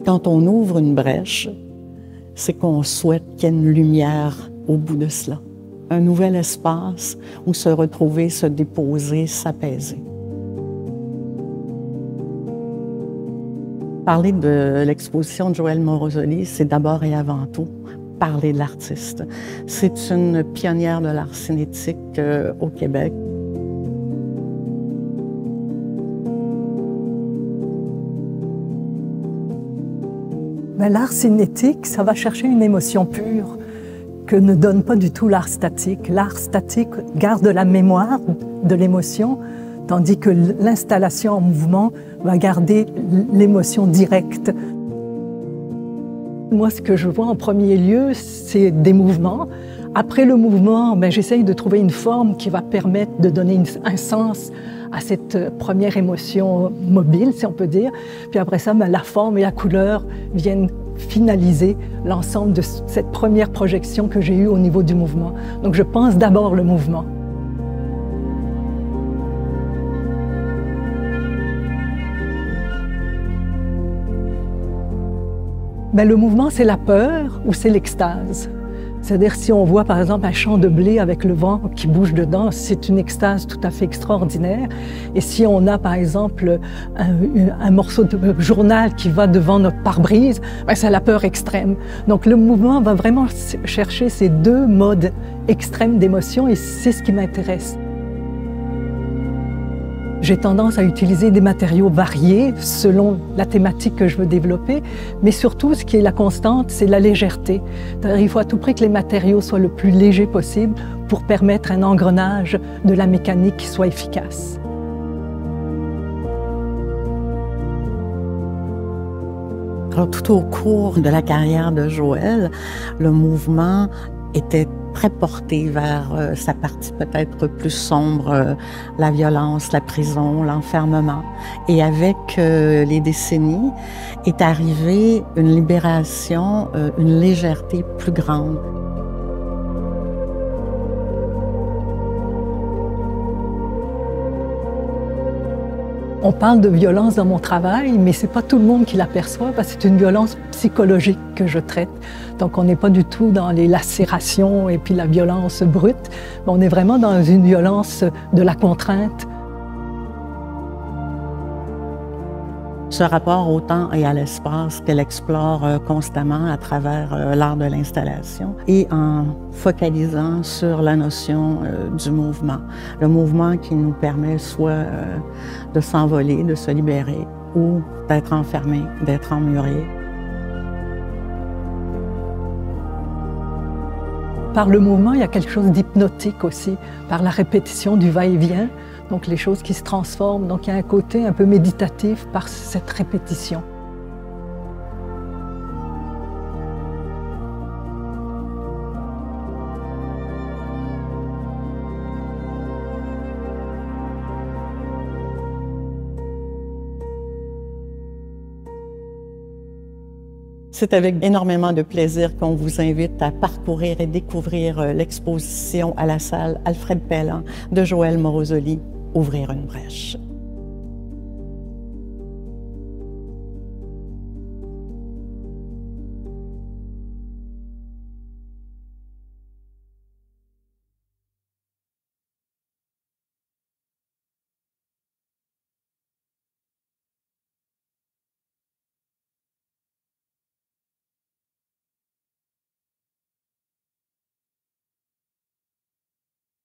quand on ouvre une brèche, c'est qu'on souhaite qu'il y ait une lumière au bout de cela. Un nouvel espace où se retrouver, se déposer, s'apaiser. Parler de l'exposition de Joëlle Morosoli, c'est d'abord et avant tout parler de l'artiste. C'est une pionnière de l'art cinétique au Québec. L'art cinétique, ça va chercher une émotion pure que ne donne pas du tout l'art statique. L'art statique garde la mémoire de l'émotion, tandis que l'installation en mouvement va garder l'émotion directe. Moi, ce que je vois en premier lieu, c'est des mouvements. Après le mouvement, j'essaye de trouver une forme qui va permettre de donner un sens à cette première émotion mobile, si on peut dire. Puis après ça, la forme et la couleur viennent finaliser l'ensemble de cette première projection que j'ai eue au niveau du mouvement. Donc je pense d'abord le mouvement. Le mouvement, c'est la peur ou c'est l'extase. C'est-à-dire si on voit par exemple un champ de blé avec le vent qui bouge dedans, c'est une extase tout à fait extraordinaire. Et si on a par exemple un morceau de journal qui va devant notre pare-brise, c'est la peur extrême. Donc le mouvement va vraiment chercher ces deux modes extrêmes d'émotion et c'est ce qui m'intéresse. J'ai tendance à utiliser des matériaux variés selon la thématique que je veux développer, mais surtout, ce qui est la constante, c'est la légèreté. Il faut à tout prix que les matériaux soient le plus légers possible pour permettre un engrenage de la mécanique qui soit efficace. Alors, tout au cours de la carrière de Joëlle, le mouvement était très porté vers sa partie peut-être plus sombre, la violence, la prison, l'enfermement. Et avec les décennies est arrivée une libération, une légèreté plus grande. On parle de violence dans mon travail, mais ce n'est pas tout le monde qui l'aperçoit parce que c'est une violence psychologique que je traite. Donc on n'est pas du tout dans les lacérations et puis la violence brute, mais on est vraiment dans une violence de la contrainte. Ce rapport au temps et à l'espace qu'elle explore constamment à travers l'art de l'installation et en focalisant sur la notion du mouvement. Le mouvement qui nous permet soit de s'envoler, de se libérer ou d'être enfermé, d'être emmuré. Par le mouvement, il y a quelque chose d'hypnotique aussi, par la répétition du va-et-vient. Donc les choses qui se transforment, donc il y a un côté un peu méditatif par cette répétition. C'est avec énormément de plaisir qu'on vous invite à parcourir et découvrir l'exposition à la salle Alfred Pellan de Joëlle Morosoli, Ouvrir une brèche.